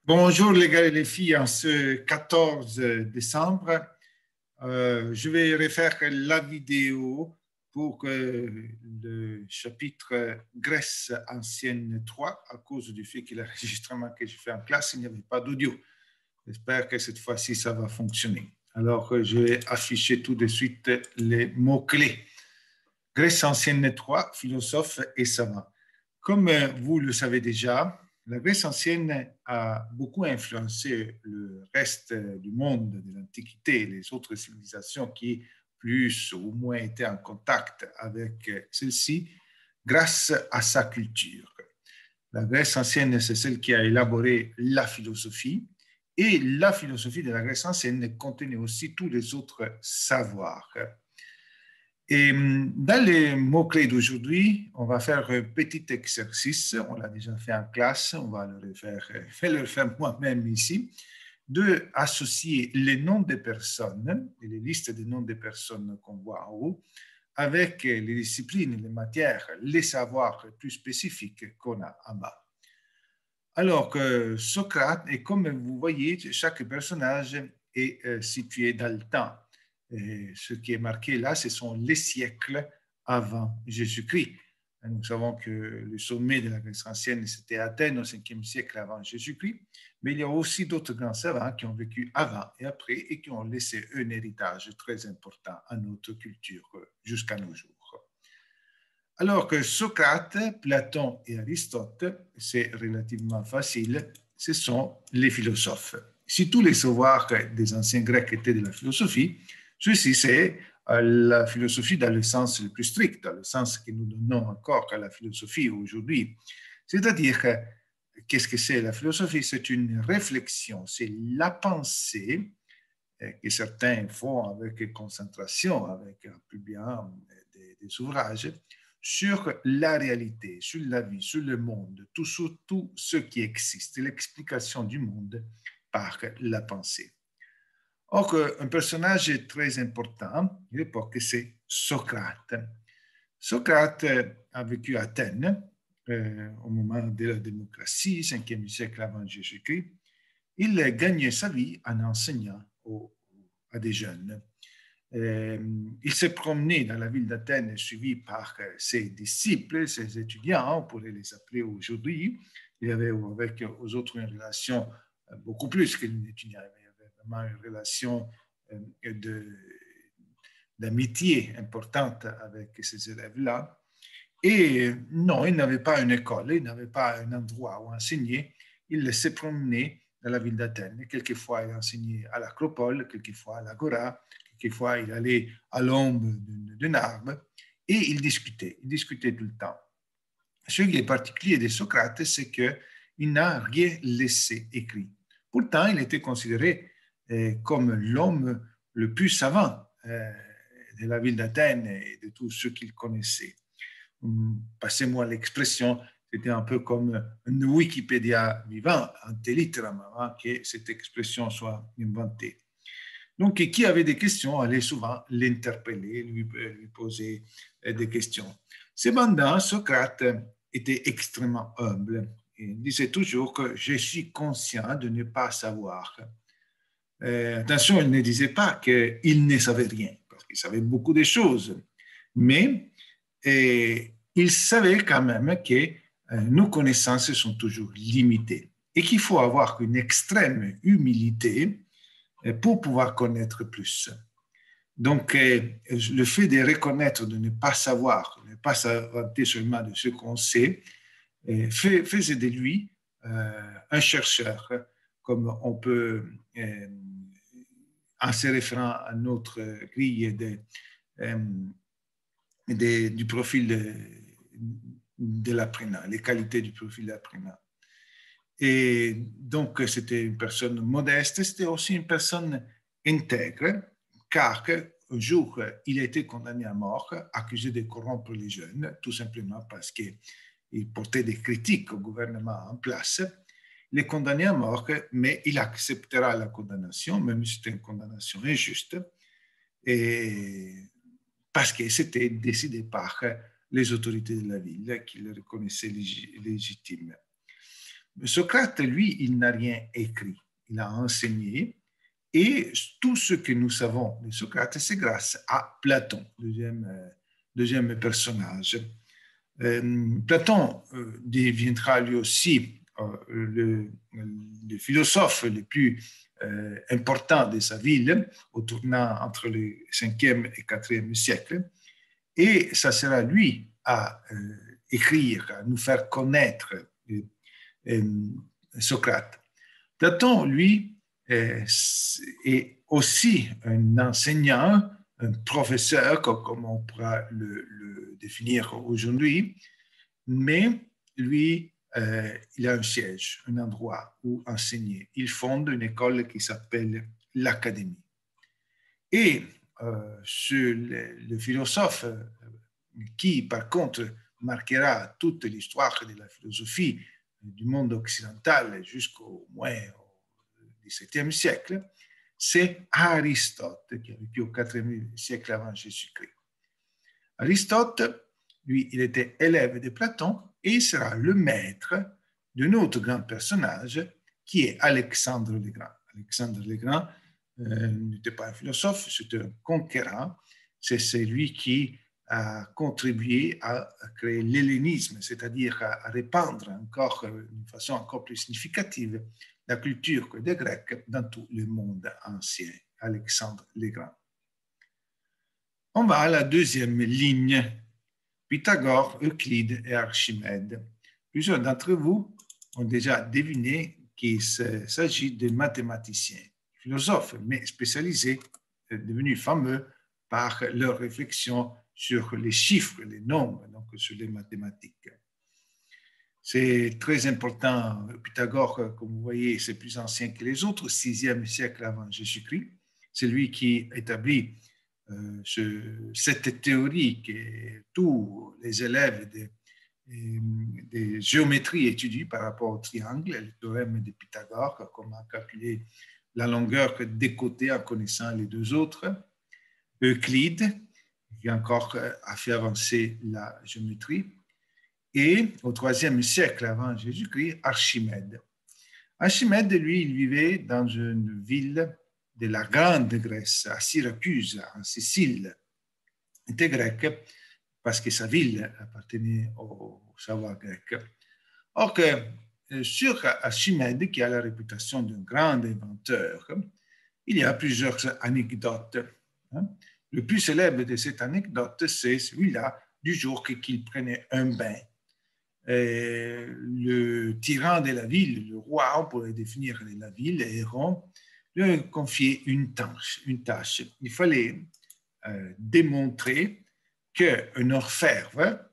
Bonjour les gars et les filles, en ce 14 décembre, je vais refaire la vidéo pour le chapitre Grèce ancienne 3 à cause du fait que l'enregistrement que j'ai fait en classe, il n'y avait pas d'audio. J'espère que cette fois-ci, ça va fonctionner. Alors, je vais afficher tout de suite les mots-clés. Grèce ancienne 3, philosophe et savant. Comme vous le savez déjà, la Grèce ancienne a beaucoup influencé le reste du monde de l'Antiquité, les autres civilisations qui plus ou moins étaient en contact avec celle-ci grâce à sa culture. La Grèce ancienne, c'est celle qui a élaboré la philosophie, et la philosophie de la Grèce ancienne contenait aussi tous les autres savoirs. Et dans les mots-clés d'aujourd'hui, on va faire un petit exercice. On l'a déjà fait en classe, on va le refaire, je vais le faire moi-même ici, de associer les noms des personnes et les listes des noms des personnes qu'on voit en haut avec les disciplines, les matières, les savoirs plus spécifiques qu'on a en bas. Alors que Socrate, et comme vous voyez, chaque personnage est situé dans le temps. Et ce qui est marqué là, ce sont les siècles avant Jésus-Christ. Nous savons que le sommet de la Grèce ancienne, c'était Athènes au 5e siècle avant Jésus-Christ, mais il y a aussi d'autres grands savants qui ont vécu avant et après et qui ont laissé un héritage très important à notre culture jusqu'à nos jours. Alors que Socrate, Platon et Aristote, c'est relativement facile, ce sont les philosophes. Si tous les savoirs des anciens Grecs étaient de la philosophie, ceci c'est la philosophie dans le sens le plus strict, dans le sens que nous donnons encore à la philosophie aujourd'hui. C'est-à-dire que qu'est-ce que c'est la philosophie? C'est une réflexion, c'est la pensée que certains font avec concentration, avec plus bien des ouvrages, sur la réalité, sur la vie, sur le monde, sur tout ce qui existe, l'explication du monde par la pensée. Or, un personnage très important à l'époque, c'est Socrate. Socrate a vécu à Athènes au moment de la démocratie, 5e siècle avant Jésus-Christ. Il gagnait sa vie en enseignant à des jeunes. Il s'est promené dans la ville d'Athènes suivi par ses disciples, ses étudiants, on pourrait les appeler aujourd'hui. Il avait avec aux autres une relation beaucoup plus qu'une étudiant, il avait vraiment une relation d'amitié importante avec ces élèves-là. Et non, il n'avait pas une école, il n'avait pas un endroit où enseigner. Il s'est promené dans la ville d'Athènes. Quelquefois, il enseignait à l'Acropole, quelquefois à l'Agora, quelquefois, il allait à l'ombre d'un arbre et il discutait tout le temps. Ce qui est particulier de Socrate, c'est qu'il n'a rien laissé écrit. Pourtant, il était considéré comme l'homme le plus savant de la ville d'Athènes et de tous ceux qu'il connaissait. Passez-moi l'expression, c'était un peu comme un Wikipédia vivant, antélitram, avant que cette expression soit inventée. Donc, qui avait des questions allait souvent l'interpeller, lui poser des questions. Cependant, Socrate était extrêmement humble. Il disait toujours que je suis conscient de ne pas savoir. Attention, il ne disait pas qu'il ne savait rien, parce qu'il savait beaucoup de choses. Mais il savait quand même que nos connaissances sont toujours limitées et qu'il faut avoir une extrême humilité pour pouvoir connaître plus. Donc, le fait de reconnaître, de ne pas savoir, de ne pas s'inventer seulement de ce qu'on sait, faisait de lui un chercheur, comme on peut, en se référant à notre grille du profil de l'apprenant, les qualités du profil de l'apprenant. Et donc, c'était une personne modeste, c'était aussi une personne intègre, car un jour, il a été condamné à mort, accusé de corrompre les jeunes, tout simplement parce qu'il portait des critiques au gouvernement en place. Il est condamné à mort, mais il acceptera la condamnation, même si c'était une condamnation injuste, et parce que c'était décidé par les autorités de la ville qui le reconnaissaient légitime. Socrate, lui, il n'a rien écrit. Il a enseigné. Et tout ce que nous savons de Socrate, c'est grâce à Platon, deuxième personnage. Platon deviendra lui aussi le philosophe le plus important de sa ville, au tournant entre le 5e et 4e siècle. Et ça sera lui à écrire, à nous faire connaître Socrate. Platon, lui, est aussi un enseignant, un professeur, comme on pourra le définir aujourd'hui, mais lui, il a un siège, un endroit où enseigner. Il fonde une école qui s'appelle l'Académie. Et le philosophe qui, par contre, marquera toute l'histoire de la philosophie du monde occidental jusqu'au moins au XVIIe siècle, c'est Aristote, qui a vécu au IVe siècle avant Jésus-Christ. Aristote, lui, il était élève de Platon et il sera le maître d'un autre grand personnage qui est Alexandre le Grand. Alexandre le Grand n'était pas un philosophe, c'était un conquérant. C'est celui qui a contribué à créer l'hellénisme, c'est-à-dire à répandre encore d'une façon encore plus significative la culture des Grecs dans tout le monde ancien, Alexandre le Grand. On va à la deuxième ligne, Pythagore, Euclide et Archimède. Plusieurs d'entre vous ont déjà deviné qu'il s'agit de mathématiciens, philosophes, mais spécialisés, devenus fameux par leurs réflexions sur les chiffres, les nombres, donc sur les mathématiques. C'est très important. Pythagore, comme vous voyez, c'est plus ancien que les autres, 6e siècle avant Jésus-Christ. C'est lui qui établit cette théorie que tous les élèves de géométrie étudient par rapport au triangle, le théorème de Pythagore, comment calculer la longueur des côtés en connaissant les deux autres. Euclide, qui encore a fait avancer la géométrie. Et au 3e siècle avant Jésus-Christ, Archimède. Archimède, lui, il vivait dans une ville de la Grande Grèce, à Syracuse, en Sicile. Il était grec parce que sa ville appartenait au savoir grec. Or que sur Archimède, qui a la réputation d'un grand inventeur, il y a plusieurs anecdotes. Le plus célèbre de cette anecdote, c'est celui-là du jour qu'il prenait un bain. Le tyran de la ville, le roi, on pourrait définir la ville, Héron, lui confiait une tâche. Il fallait démontrer qu'un orfèvre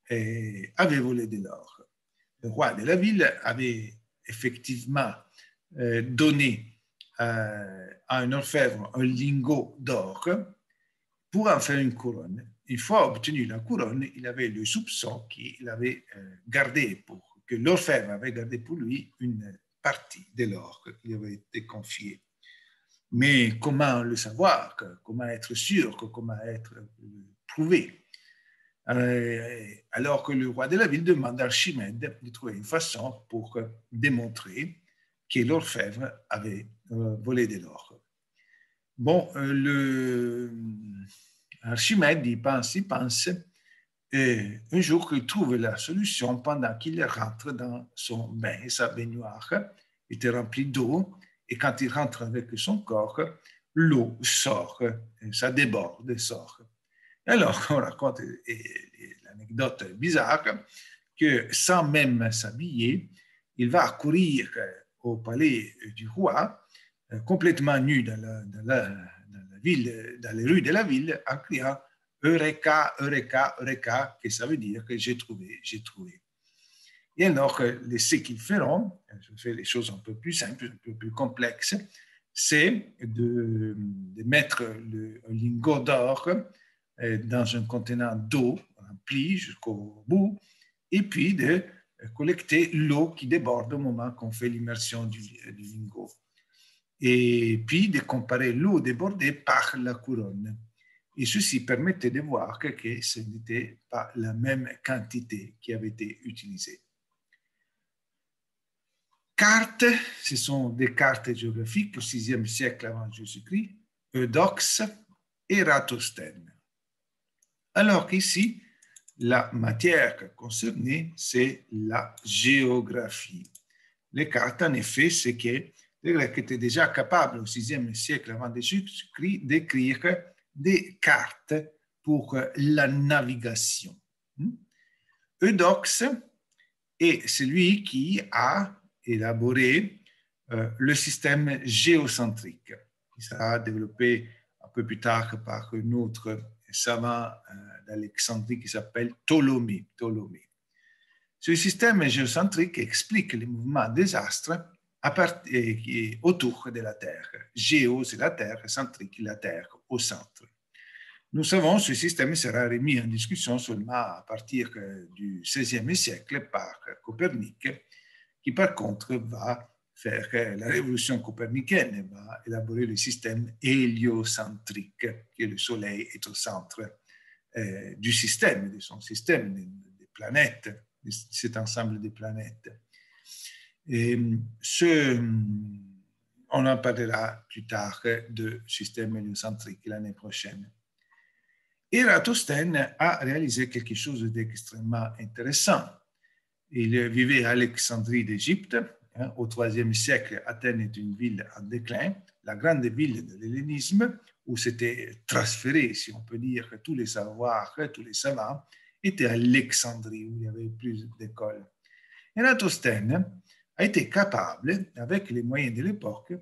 avait volé de l'or. Le roi de la ville avait effectivement donné à un orfèvre un lingot d'or pour en faire une couronne. Une fois obtenu la couronne, il avait le soupçon qu'il avait gardé que l'orfèvre avait gardé pour lui une partie de l'or qui avait été confié. Mais comment le savoir? Comment être sûr? Comment être prouvé? Alors que le roi de la ville demande à Archimède de trouver une façon pour démontrer que l'orfèvre avait volé de l'or. Bon, Archimède y pense, et un jour il trouve la solution pendant qu'il rentre dans son bain, sa baignoire était remplie d'eau, et quand il rentre avec son corps, l'eau sort, ça déborde, sort. Alors, on raconte l'anecdote bizarre que sans même s'habiller, il va courir au palais du roi, complètement nu dans la ville, dans les rues de la ville, en criant Eureka, Eureka, Eureka, que ça veut dire que j'ai trouvé, j'ai trouvé. Et alors, ce qu'ils feront, je fais les choses un peu plus simples, un peu plus complexes, c'est de mettre un lingot d'or dans un contenant d'eau rempli jusqu'au bout, et puis de collecter l'eau qui déborde au moment qu'on fait l'immersion du lingot. Et puis de comparer l'eau débordée par la couronne. Et ceci permettait de voir que ce n'était pas la même quantité qui avait été utilisée. cartes, ce sont des cartes géographiques au VIe siècle avant Jésus-Christ, Eudoxe et Eratosthène. Alors qu'ici, la matière concernée, c'est la géographie. Les cartes, en effet, c'est que les Grecs étaient déjà capables au VIe siècle avant Jésus-Christ d'écrire des cartes pour la navigation. Eudoxe est celui qui a élaboré le système géocentrique, qui sera développé un peu plus tard par un autre savant d'Alexandrie qui s'appelle Ptolémée. Ce système géocentrique explique les mouvements des astres autour de la Terre. Géo, c'est la Terre, centrique, la Terre au centre. Nous savons que ce système sera remis en discussion seulement à partir du XVIe siècle par Copernic, qui par contre va faire la révolution copernicienne, va élaborer le système héliocentrique, que le Soleil est au centre du système, de son système, des planètes, de cet ensemble de planètes. Et on en parlera plus tard du système héliocentrique l'année prochaine. Eratosthène a réalisé quelque chose d'extrêmement intéressant. Il vivait à Alexandrie d'Égypte. Au IIIe siècle, Athènes est une ville en déclin, la grande ville de l'hellénisme, où s'était transféré, si on peut dire, tous les savoirs, tous les savants, était à Alexandrie, où il y avait plus d'écoles. Eratosthène a été capable, avec les moyens de l'époque,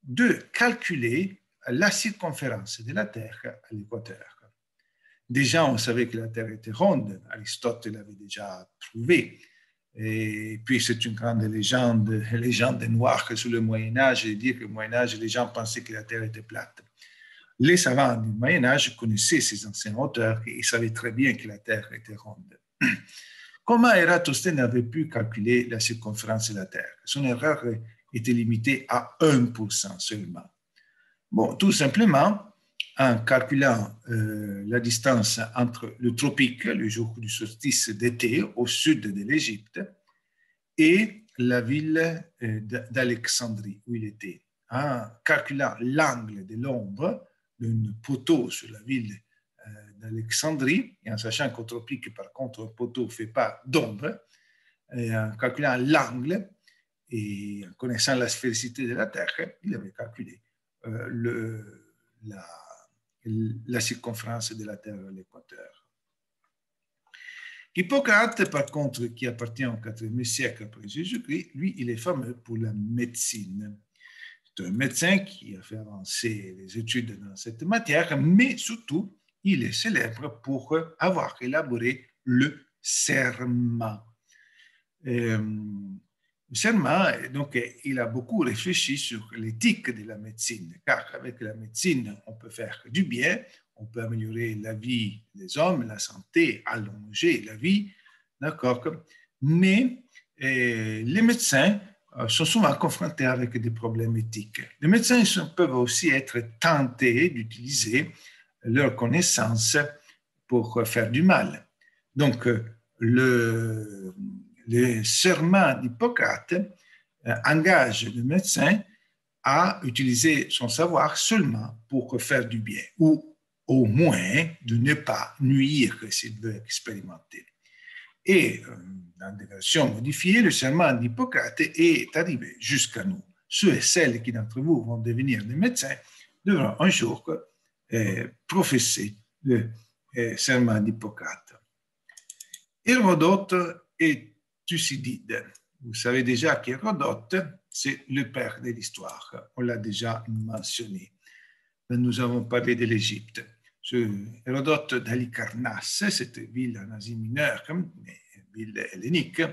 de calculer la circonférence de la Terre à l'équateur. Déjà, on savait que la Terre était ronde, Aristote l'avait déjà prouvé. Et puis, c'est une grande légende noire sur le Moyen-Âge, et dire que au Moyen-Âge, les gens pensaient que la Terre était plate. Les savants du Moyen-Âge connaissaient ces anciens auteurs et savaient très bien que la Terre était ronde. Comment Eratosthène avait pu calculer la circonférence de la Terre? Son erreur était limitée à 1% seulement. Bon, tout simplement, en calculant la distance entre le tropique, le jour du solstice d'été, au sud de l'Égypte, et la ville d'Alexandrie, où il était. En calculant l'angle de l'ombre d'un poteau sur la ville d'Alexandrie, et en sachant qu'au tropique, par contre, un poteau ne fait pas d'ombre, en calculant l'angle et en connaissant la sphéricité de la Terre, il avait calculé la circonférence de la Terre à l'équateur. Hippocrate, par contre, qui appartient au IVe siècle après Jésus-Christ, lui, il est fameux pour la médecine. C'est un médecin qui a fait avancer les études dans cette matière, mais surtout, il est célèbre pour avoir élaboré le serment. Le serment, donc, il a beaucoup réfléchi sur l'éthique de la médecine, car avec la médecine, on peut faire du bien, on peut améliorer la vie des hommes, la santé, allonger la vie, d'accord? Mais les médecins sont souvent confrontés avec des problèmes éthiques. Les médecins peuvent aussi être tentés d'utiliser leurs connaissances pour faire du mal. Donc, le serment d'Hippocrate engage le médecin à utiliser son savoir seulement pour faire du bien, ou au moins de ne pas nuire s'il veut expérimenter. Et dans des versions modifiées, le serment d'Hippocrate est arrivé jusqu'à nous. Ceux et celles qui d'entre vous vont devenir des médecins devront un jour professer le serment d'Hippocrate. Hérodote et Thucydide. Vous savez déjà qu'Hérodote, c'est le père de l'histoire. On l'a déjà mentionné. Nous avons parlé de l'Égypte. Hérodote d'Halicarnasse, cette ville en Asie mineure, mais ville hellénique,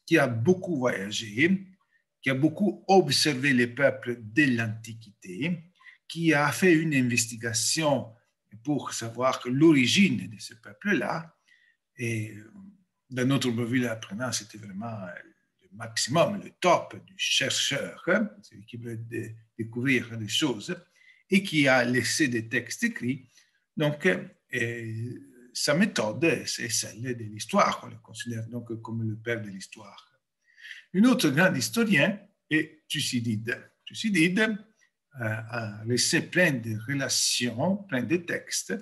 qui a beaucoup voyagé, qui a beaucoup observé les peuples de l'Antiquité, qui a fait une investigation pour savoir l'origine de ce peuple-là. Et dans notre ville apprenant, c'était vraiment le maximum, le top du chercheur, celui qui veut découvrir des choses, et qui a laissé des textes écrits. Donc, sa méthode, c'est celle de l'histoire. On le considère donc comme le père de l'histoire. Un autre grand historien est Thucydide. Thucydide a laissé plein de relations, plein de textes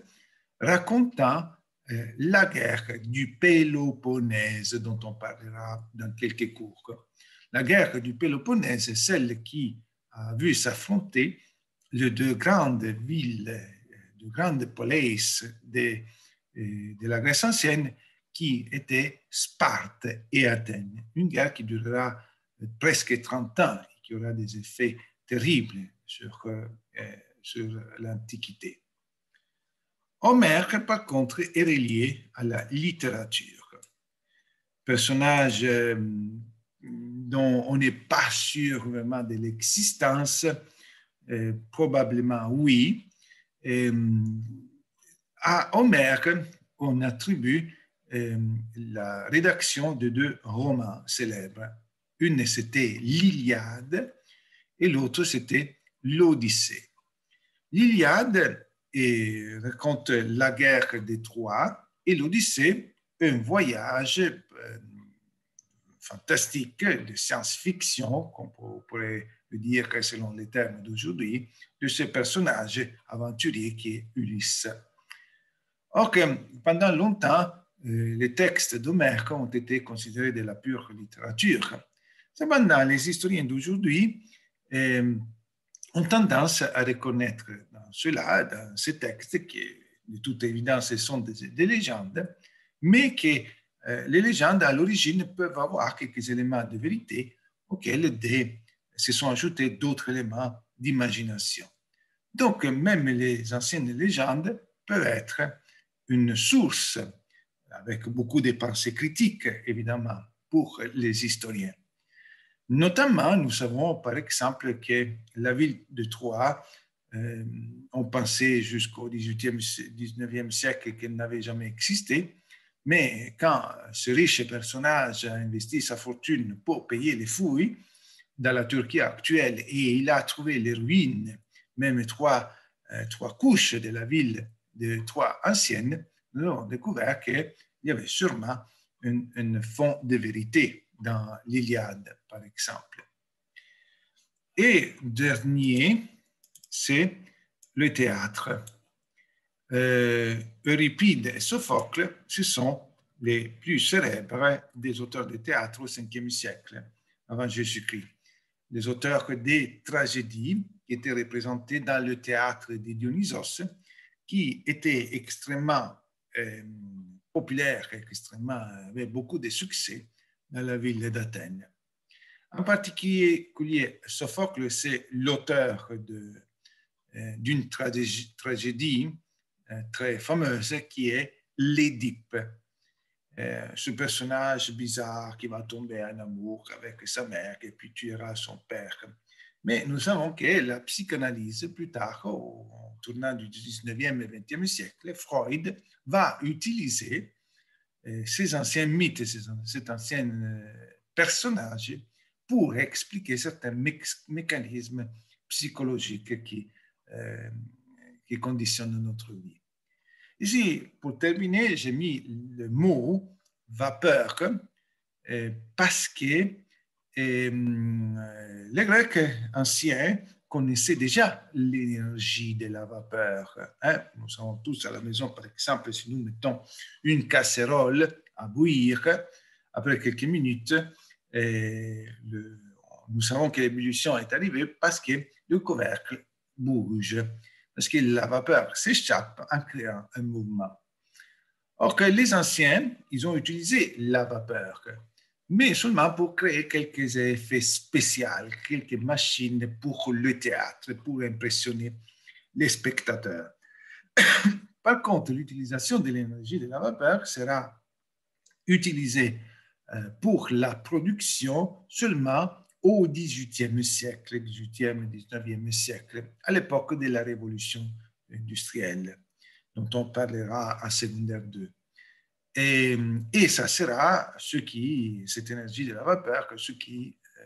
racontant la guerre du Péloponnèse dont on parlera dans quelques cours. La guerre du Péloponnèse est celle qui a vu s'affronter les deux grandes villes, de grandes polices de la Grèce ancienne qui étaient Sparte et Athènes. Une guerre qui durera presque 30 ans et qui aura des effets terribles sur l'Antiquité. Homère, par contre, est relié à la littérature. Personnage dont on n'est pas sûr vraiment de l'existence, probablement oui. À Homère, on attribue la rédaction de deux romans célèbres. Une, c'était l'Iliade et l'autre, c'était l'Odyssée. L'Iliade raconte la guerre de Troie et l'Odyssée, un voyage fantastique de science-fiction, qu'on pourrait dire que selon les termes d'aujourd'hui, de ce personnage aventurier qui est Ulysse. Or, pendant longtemps, les textes d'Homère ont été considérés de la pure littérature. Cependant, les historiens d'aujourd'hui ont tendance à reconnaître dans cela, dans ces textes, qui de toute évidence sont des légendes, mais que les légendes à l'origine peuvent avoir quelques éléments de vérité auxquels se sont ajoutés d'autres éléments d'imagination. Donc, même les anciennes légendes peuvent être une source, avec beaucoup de pensées critiques, évidemment, pour les historiens. Notamment, nous savons par exemple que la ville de Troie, on pensait jusqu'au 19e siècle qu'elle n'avait jamais existé, mais quand ce riche personnage a investi sa fortune pour payer les fouilles dans la Turquie actuelle et il a trouvé les ruines, même trois couches de la ville de Troie ancienne, nous avons découvert qu'il y avait sûrement un fond de vérité dans l'Iliade, par exemple. Et dernier, c'est le théâtre. Euripide et Sophocle, ce sont les plus célèbres des auteurs de théâtre au 5e siècle avant Jésus-Christ. Les auteurs des tragédies qui étaient représentées dans le théâtre de Dionysos, qui était extrêmement populaire, avait beaucoup de succès dans la ville d'Athènes. En particulier, Sophocle, c'est l'auteur d'une tragédie très fameuse qui est l'Édipe. Ce personnage bizarre qui va tomber en amour avec sa mère et puis tuera son père. Mais nous savons que la psychanalyse, plus tard, au tournant du 19e et 20e siècle, Freud va utiliser ces anciens mythes, cet ancien personnage pour expliquer certains mécanismes psychologiques qui conditionnent notre vie. Ici, pour terminer, j'ai mis le mot vapeur parce que les Grecs anciens connaissaient déjà l'énergie de la vapeur. Nous savons tous à la maison, par exemple, si nous mettons une casserole à bouillir, après quelques minutes, nous savons que l'ébullition est arrivée parce que le couvercle bouge, parce que la vapeur s'échappe en créant un mouvement. Or que les anciens, ils ont utilisé la vapeur, mais seulement pour créer quelques effets spéciaux, quelques machines pour le théâtre, pour impressionner les spectateurs. Par contre, l'utilisation de l'énergie de la vapeur sera utilisée pour la production seulement au XVIIIe siècle, 19e siècle, à l'époque de la révolution industrielle, dont on parlera en secondaire 2. Et ça sera cette énergie de la vapeur,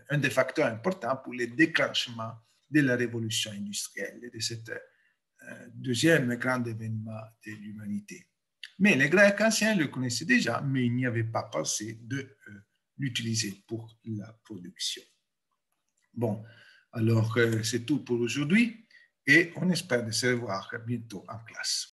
un des facteurs importants pour le déclenchement de la révolution industrielle, de cet deuxième grand événement de l'humanité. Mais les Grecs anciens le connaissaient déjà, mais ils n'y avaient pas pensé de l'utiliser pour la production. Bon, alors c'est tout pour aujourd'hui et on espère de se revoir bientôt en classe.